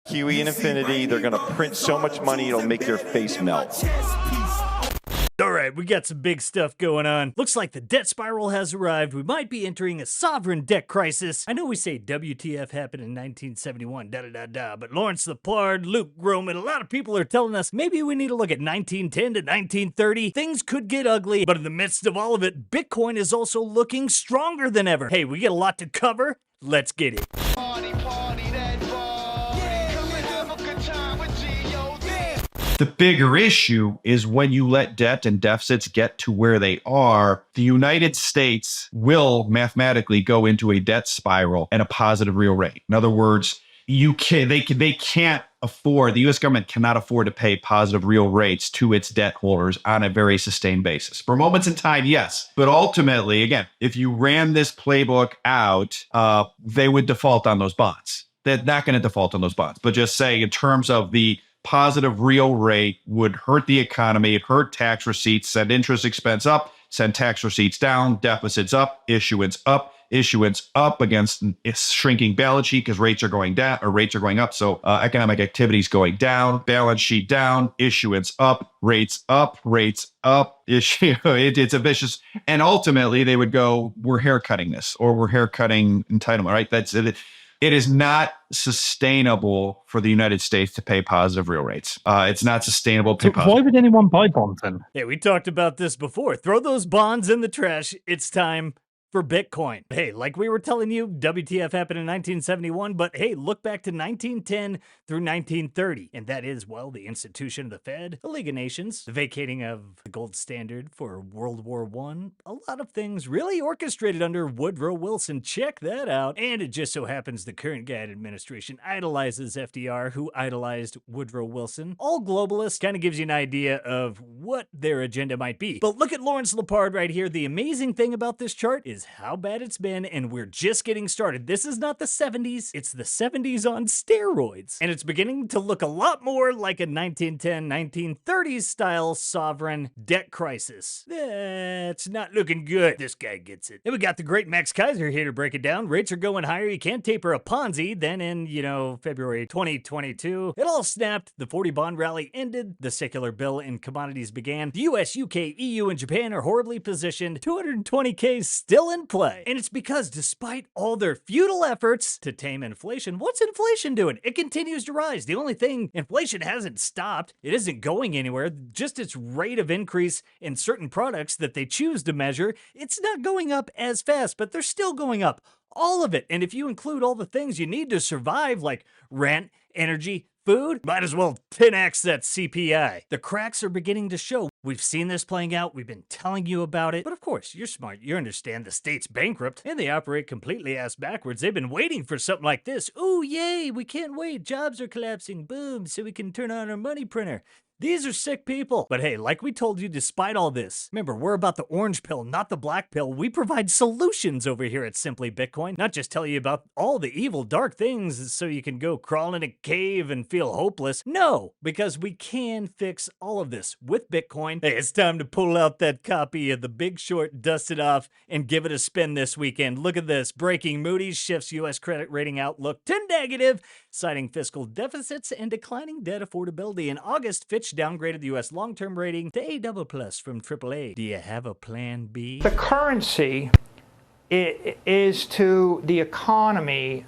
QE and infinity, they're going to print so much money it'll make your face melt. All right, we got some big stuff going on. Looks like the debt spiral has arrived. We might be entering a sovereign debt crisis. I know we say WTF happened in 1971, but Lawrence Lepard, Luke Gromen, a lot of people are telling us maybe we need to look at 1910 to 1930. Things could get ugly, but in the midst of all of it, Bitcoin is also looking stronger than ever. Hey, we get a lot to cover. Let's get it. The bigger issue is when you let debt and deficits get to where they are, the United States will mathematically go into a debt spiral and a positive real rate. In other words, they can't afford, the US government cannot afford to pay positive real rates to its debt holders on a very sustained basis. For moments in time, yes. But ultimately, again, if you ran this playbook out, they would default on those bonds. They're not going to default on those bonds. But just say in terms of the positive real rate would hurt the economy, hurt tax receipts, send interest expense up, send tax receipts down, deficits up, issuance up against a shrinking balance sheet because rates are going down or rates are going up. So economic activity is going down, balance sheet down, issuance up, rates up, issue. It's a vicious, and ultimately they would go, we're haircutting this or we're haircutting entitlement, right? That's it. It is not sustainable for the United States to pay positive real rates. It's not sustainable to pay positive. Why would anyone buy bonds then? Hey, we talked about this before. Throw those bonds in the trash. It's time for Bitcoin. Hey, like we were telling you, WTF happened in 1971, but hey, look back to 1910 through 1930. And that is, well, the institution of the Fed, the League of Nations, the vacating of the gold standard for World War I, a lot of things really orchestrated under Woodrow Wilson. Check that out. And it just so happens the current guy in administration idolizes FDR, who idolized Woodrow Wilson. All globalists, kind of gives you an idea of what their agenda might be. But look at Lawrence Lepard right here. The amazing thing about this chart is how bad it's been, and we're just getting started. This is not the 70s, it's the 70s on steroids. And it's beginning to look a lot more like a 1910, 1930s style sovereign debt crisis. That's not looking good. This guy gets it. Then we got the great Max Keiser here to break it down. Rates are going higher. You can't taper a Ponzi. Then in, February 2022, it all snapped. The 40 bond rally ended. The secular bill in commodities began. The US, UK, EU, and Japan are horribly positioned. 220K still in play. And it's because despite all their futile efforts to tame inflation, what's inflation doing? It continues to rise. The only thing, inflation hasn't stopped. It isn't going anywhere. Just its rate of increase in certain products that they choose to measure, it's not going up as fast, but they're still going up. All of it. And if you include all the things you need to survive, like rent, energy, food, might as well 10x that CPI. The cracks are beginning to show. We've seen this playing out. We've been telling you about it. But of course, you're smart. You understand the state's bankrupt and they operate completely ass backwards. They've been waiting for something like this. Ooh, yay, we can't wait. Jobs are collapsing. Boom, so we can turn on our money printer. These are sick people. But hey, like we told you, despite all this, remember, we're about the orange pill, not the black pill. We provide solutions over here at Simply Bitcoin. Not just tell you about all the evil, dark things so you can go crawl in a cave and feel hopeless. No, because we can fix all of this with Bitcoin. Hey, it's time to pull out that copy of The Big Short, dust it off, and give it a spin this weekend. Look at this. Breaking: Moody's shifts U.S. credit rating outlook to negative, citing fiscal deficits and declining debt affordability. In August, Fitch downgraded the U.S. long-term rating to A++ from AAA. Do you have a plan B? The currency is to the economy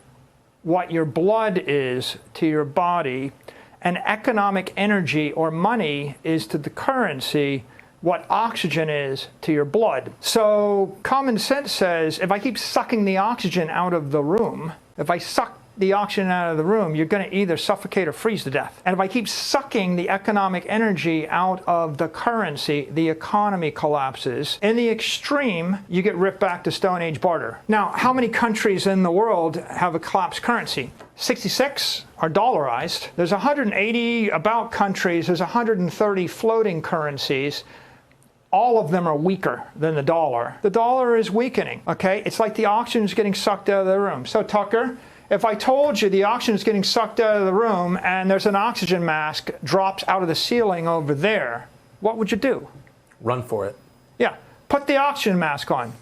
what your blood is to your body, and economic energy or money is to the currency what oxygen is to your blood. So common sense says if I keep sucking the oxygen out of the room, if I suck the oxygen out of the room, you're going to either suffocate or freeze to death. And if I keep sucking the economic energy out of the currency, the economy collapses. In the extreme, you get ripped back to Stone Age barter. Now, how many countries in the world have a collapsed currency? 66 are dollarized. There's 180 about countries. There's 130 floating currencies. All of them are weaker than the dollar. The dollar is weakening, okay? It's like the oxygen is getting sucked out of the room. So Tucker, if I told you the oxygen is getting sucked out of the room and there's an oxygen mask drops out of the ceiling over there, what would you do? Run for it. Yeah, put the oxygen mask on.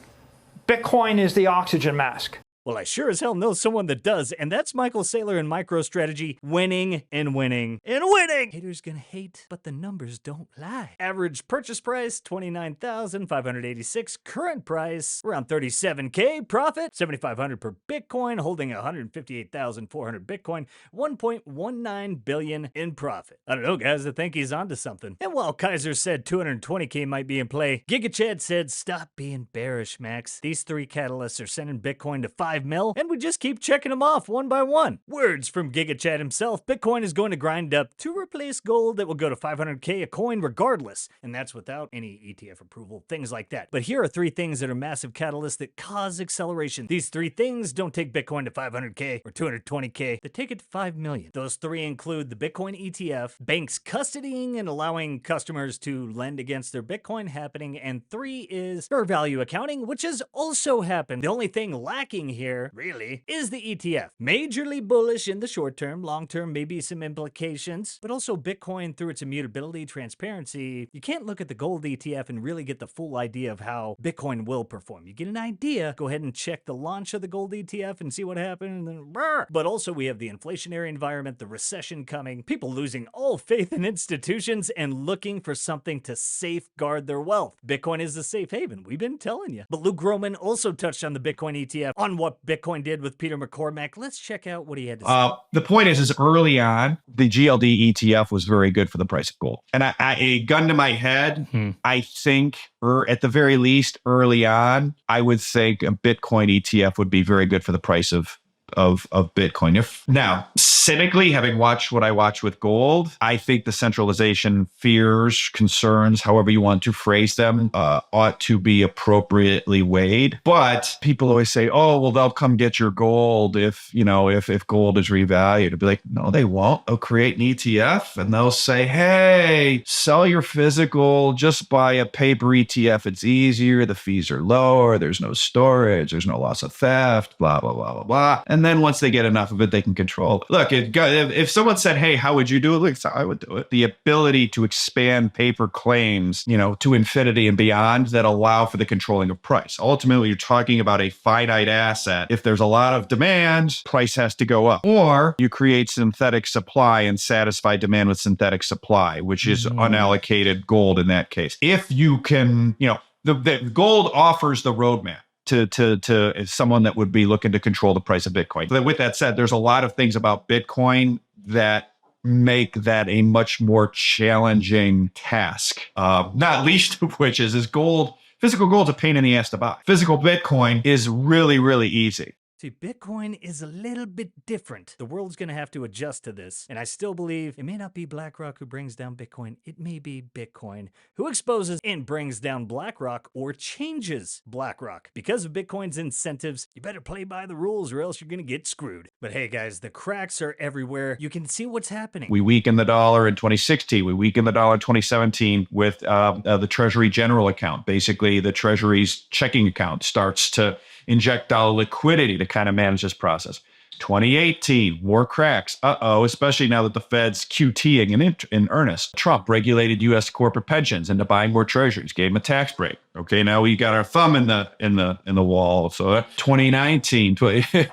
Bitcoin is the oxygen mask. Well, I sure as hell know someone that does, and that's Michael Saylor in Microstrategy, winning and winning and winning. Haters gonna hate, but the numbers don't lie. Average purchase price, 29,586. Current price, around 37K. Profit, 7,500 per Bitcoin, holding 158,400 Bitcoin, 1.19 billion in profit. I don't know, guys, I think he's onto something. And while Keiser said 220K might be in play, GigaChad said, stop being bearish, Max. These three catalysts are sending Bitcoin to 5 mil, and we just keep checking them off one by one. Words from GigaChad himself, Bitcoin is going to grind up to replace gold that will go to 500K a coin regardless, and that's without any ETF approval, things like that. But here are three things that are massive catalysts that cause acceleration. These three things don't take Bitcoin to 500K or 220K, they take it to 5 million. Those three include the Bitcoin ETF, banks custodying and allowing customers to lend against their Bitcoin happening, and three is fair value accounting, which has also happened. The only thing lacking here, really, is the ETF. Majorly bullish in the short term, long term maybe some implications, but also Bitcoin through its immutability, transparency. You can't look at the gold ETF and really get the full idea of how Bitcoin will perform. You get an idea, go ahead and check the launch of the gold ETF and see what happened, and then brr. But also we have the inflationary environment, the recession coming, people losing all faith in institutions and looking for something to safeguard their wealth. Bitcoin is a safe haven, we've been telling you. But Luke Gromen also touched on the Bitcoin ETF, on what Bitcoin did with Peter McCormack. Let's check out what he had to say. The point is early on, the GLD ETF was very good for the price of gold. And a gun to my head, I think, or at the very least, early on, I would think a Bitcoin ETF would be very good for the price of Bitcoin. Now, cynically, having watched what I watch with gold, I think the centralization fears, concerns, however you want to phrase them, ought to be appropriately weighed. But people always say, "Oh, well, they'll come get your gold if gold is revalued." I'd be like, "No, they won't. They'll create an ETF and they'll say, hey, sell your physical, just buy a paper ETF. It's easier. The fees are lower. There's no storage. There's no loss of theft. Blah blah blah blah blah." And then once they get enough of it, they can control it. Look, if someone said, hey, how would you do it? Look, I would do it. The ability to expand paper claims, to infinity and beyond that allow for the controlling of price. Ultimately, you're talking about a finite asset. If there's a lot of demand, price has to go up. Or you create synthetic supply and satisfy demand with synthetic supply, which is unallocated gold in that case. If you can, the gold offers the roadmap to someone that would be looking to control the price of Bitcoin. But with that said, there's a lot of things about Bitcoin that make that a much more challenging task. Not least of which is gold. Physical gold's a pain in the ass to buy. Physical Bitcoin is really, really easy. See, Bitcoin is a little bit different. The world's going to have to adjust to this. And I still believe it may not be BlackRock who brings down Bitcoin. It may be Bitcoin who exposes and brings down BlackRock or changes BlackRock. Because of Bitcoin's incentives, you better play by the rules or else you're going to get screwed. But hey, guys, the cracks are everywhere. You can see what's happening. We weakened the dollar in 2016. We weakened the dollar in 2017 with the Treasury General account. Basically, the Treasury's checking account starts to inject dollar liquidity to kind of manage this process. 2018, more cracks. Especially now that the Fed's QTing in earnest. Trump regulated U.S. corporate pensions into buying more treasuries, gave them a tax break. Okay, now we got our thumb in the wall. So 2019,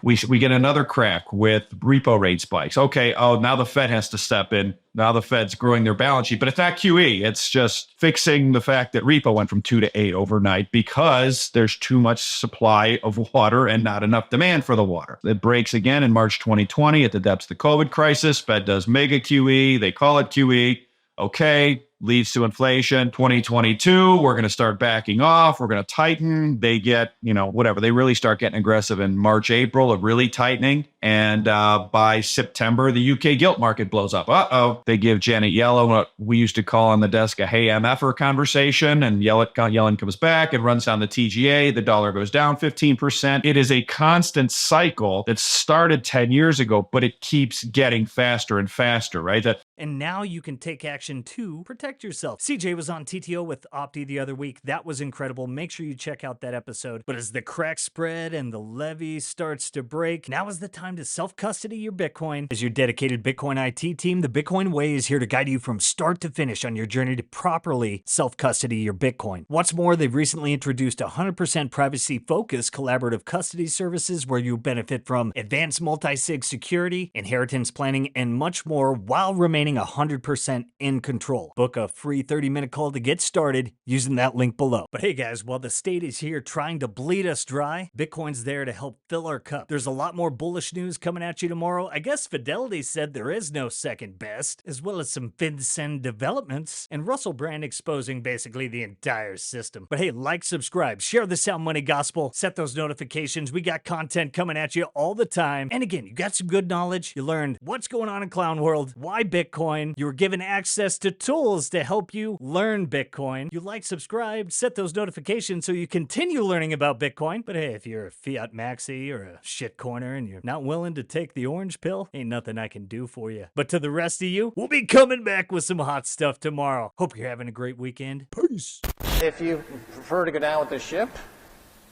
we get another crack with repo rate spikes. Okay, now the Fed has to step in. Now the Fed's growing their balance sheet, but it's not QE. It's just fixing the fact that repo went from 2 to 8 overnight because there's too much supply of water and not enough demand for the water. It breaks again in March 2020 at the depths of the COVID crisis. Fed does mega QE. They call it QE. Okay, leads to inflation. 2022, we're going to start backing off. We're going to tighten. They get, whatever. They really start getting aggressive in March, April of really tightening. And by September, the UK gilt market blows up. They give Janet Yellen what we used to call on the desk a hey MFer conversation. And Yellen comes back and runs down the TGA. The dollar goes down 15%. It is a constant cycle that started 10 years ago, but it keeps getting faster and faster, right? And now you can take action to protect yourself. CJ was on TTO with Opti the other week. That was incredible. Make sure you check out that episode. But as the cracks spread and the levee starts to break, now is the time time to self-custody your Bitcoin. As your dedicated Bitcoin IT team, the Bitcoin Way is here to guide you from start to finish on your journey to properly self-custody your Bitcoin. What's more, they've recently introduced 100% privacy-focused collaborative custody services where you benefit from advanced multi-sig security, inheritance planning, and much more while remaining 100% in control. Book a free 30-minute call to get started using that link below. But hey guys, while the state is here trying to bleed us dry, Bitcoin's there to help fill our cup. There's a lot more bullish news coming at you tomorrow. I guess Fidelity said there is no second best, as well as some FinCEN developments, and Russell Brand exposing basically the entire system. But hey, like, subscribe, share the Sound Money Gospel, set those notifications. We got content coming at you all the time. And again, you got some good knowledge. You learned what's going on in Clown World, why Bitcoin. You were given access to tools to help you learn Bitcoin. You like, subscribe, set those notifications so you continue learning about Bitcoin. But hey, if you're a fiat maxi or a shit corner and you're not willing to take the orange pill, ain't nothing I can do for you. But to the rest of you, we'll be coming back with some hot stuff tomorrow. Hope you're having a great weekend. Peace. If you prefer to go down with the ship,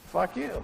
fuck you.